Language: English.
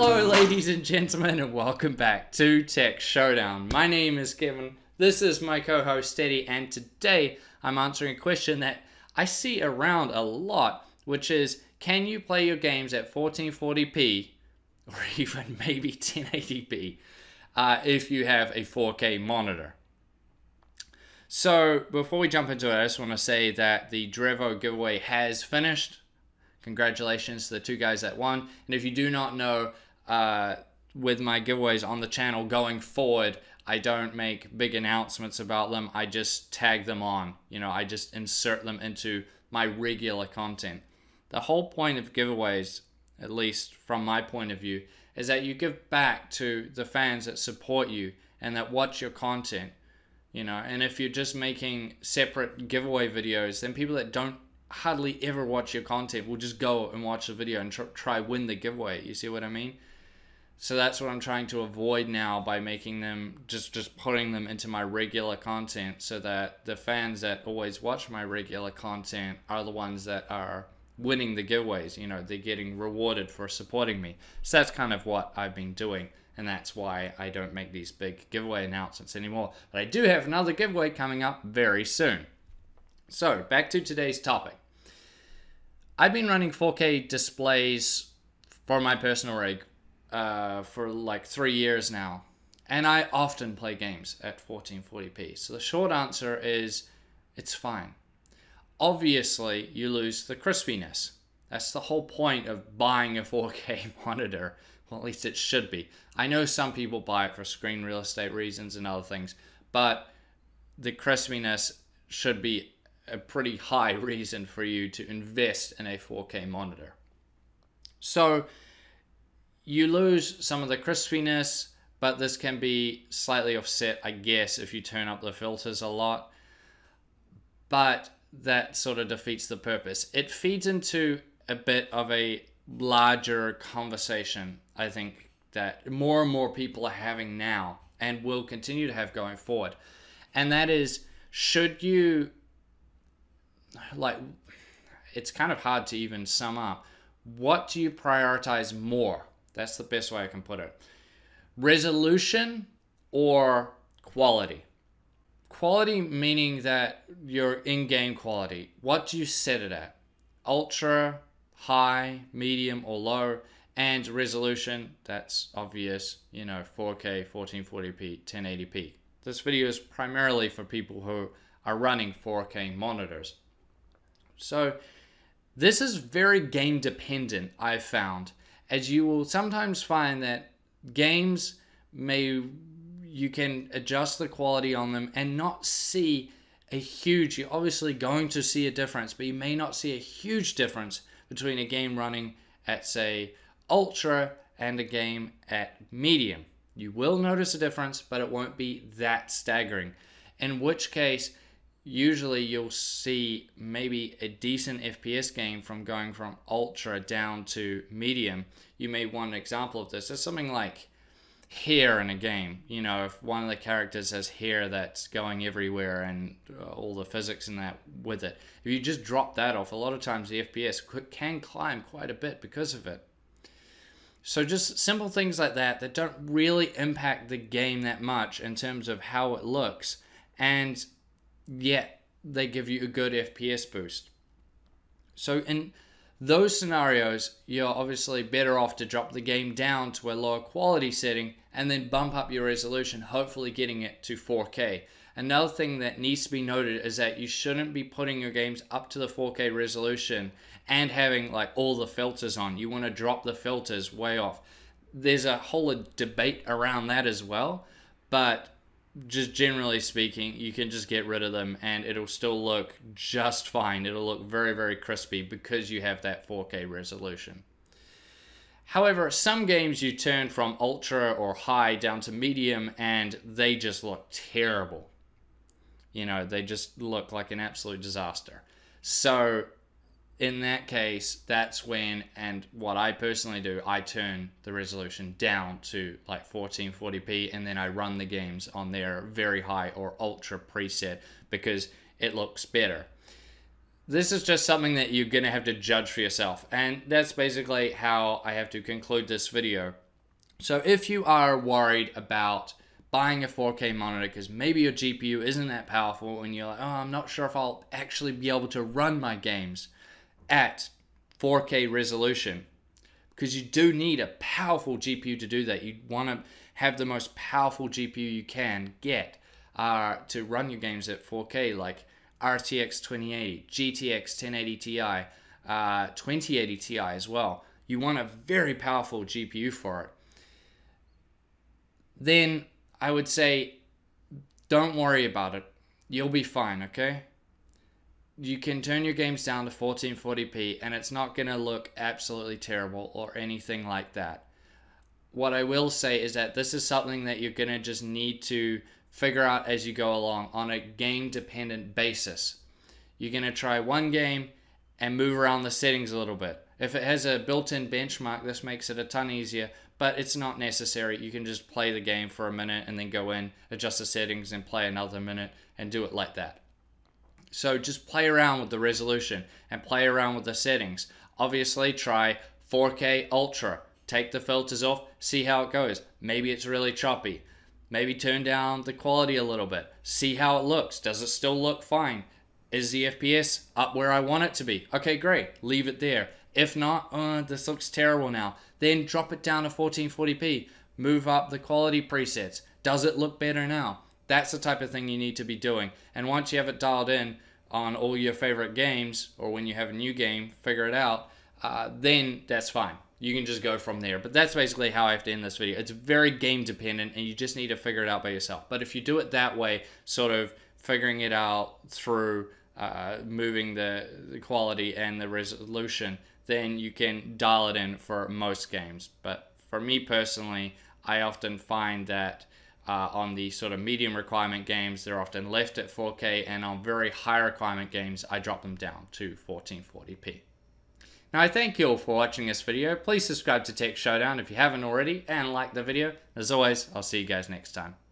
Hello ladies and gentlemen, and welcome back to Tech Showdown. My name is Kevin, this is my co-host Teddy, and today I'm answering a question that I see around a lot, which is, can you play your games at 1440p or even maybe 1080p if you have a 4K monitor? So before we jump into it, I just want to say that the Drevo giveaway has finished. Congratulations to the two guys that won. And if you do not know, with my giveaways on the channel going forward, I don't make big announcements about them. I just tag them on. You know, I just insert them into my regular content. The whole point of giveaways, at least from my point of view, is that you give back to the fans that support you and that watch your content. You know, and if you're just making separate giveaway videos, then people that don't hardly ever watch your content will just go and watch the video and try win the giveaway. You see what I mean? So that's what I'm trying to avoid now by making them, just putting them into my regular content, so that the fans that always watch my regular content are the ones that are winning the giveaways. You know, they're getting rewarded for supporting me. So that's kind of what I've been doing, and that's why I don't make these big giveaway announcements anymore. But I do have another giveaway coming up very soon. So back to today's topic. I've been running 4K displays for my personal rig for like 3 years now, and I often play games at 1440p. So the short answer is it's fine. Obviously, you lose the crispiness. That's the whole point of buying a 4K monitor. Well, at least it should be. I know some people buy it for screen real estate reasons and other things, but the crispiness should be a pretty high reason for you to invest in a 4K monitor. So you lose some of the crispiness, but this can be slightly offset, I guess, if you turn up the filters a lot. But that sort of defeats the purpose. It feeds into a bit of a larger conversation, I think, that more and more people are having now and will continue to have going forward. And that is, should you, like, it's kind of hard to even sum up. What do you prioritize more? That's the best way I can put it. Resolution or quality? Quality meaning that your in-game quality. What do you set it at? Ultra, high, medium, or low? And resolution, that's obvious, you know, 4K, 1440p, 1080p. This video is primarily for people who are running 4K monitors. So this is very game dependent, I've found, as you will sometimes find that games you can adjust the quality on them and not see a huge, you're obviously going to see a difference, but you may not see a huge difference between a game running at, say, ultra and a game at medium. You will notice a difference, but it won't be that staggering. In which case, usually you'll see maybe a decent FPS game from going from ultra down to medium. You may want an example of this. There's something like hair in a game. You know, if one of the characters has hair that's going everywhere and all the physics in that with it. If you just drop that off, a lot of times the FPS can climb quite a bit because of it. So just simple things like that that don't really impact the game that much in terms of how it looks, and yet they give you a good FPS boost. So in those scenarios, you're obviously better off to drop the game down to a lower quality setting and then bump up your resolution, hopefully getting it to 4K. Another thing that needs to be noted is that you shouldn't be putting your games up to the 4K resolution and having like all the filters on. You want to drop the filters way off. There's a whole debate around that as well, but just generally speaking, you can just get rid of them and it'll still look just fine. It'll look very, very crispy because you have that 4K resolution. However, some games you turn from ultra or high down to medium and they just look terrible. You know, they just look like an absolute disaster. So in that case, that's when, and what I personally do, I turn the resolution down to like 1440p and then I run the games on their very high or ultra preset because it looks better. This is just something that you're going to have to judge for yourself. And that's basically how I have to conclude this video. So if you are worried about buying a 4K monitor because maybe your GPU isn't that powerful and you're like, oh, I'm not sure if I'll actually be able to run my games at 4K resolution, because you do need a powerful GPU to do that. You want to have the most powerful GPU you can get to run your games at 4K, like RTX 2080, GTX 1080 Ti, 2080 Ti as well. You want a very powerful GPU for it. Then I would say don't worry about it. You'll be fine, okay? You can turn your games down to 1440p and it's not going to look absolutely terrible or anything like that. What I will say is that this is something that you're going to just need to figure out as you go along on a game dependent basis. You're going to try one game and move around the settings a little bit. If it has a built-in benchmark, this makes it a ton easier, but it's not necessary. You can just play the game for a minute and then go in, adjust the settings, and play another minute and do it like that. So just play around with the resolution and play around with the settings. Obviously, try 4K Ultra. Take the filters off, see how it goes. Maybe it's really choppy. Maybe turn down the quality a little bit. See how it looks. Does it still look fine? Is the FPS up where I want it to be? Okay, great. Leave it there. If not, this looks terrible now. Then drop it down to 1440p. Move up the quality presets. Does it look better now? That's the type of thing you need to be doing. And once you have it dialed in on all your favorite games, or when you have a new game, figure it out, then that's fine. You can just go from there. But that's basically how I have to end this video. It's very game dependent and you just need to figure it out by yourself. But if you do it that way, sort of figuring it out through moving the quality and the resolution, then you can dial it in for most games. But for me personally, I often find that on the sort of medium requirement games, they're often left at 4K, and on very high requirement games, I drop them down to 1440p. Now, I thank you all for watching this video. Please subscribe to Tech Showdown if you haven't already, and like the video. As always, I'll see you guys next time.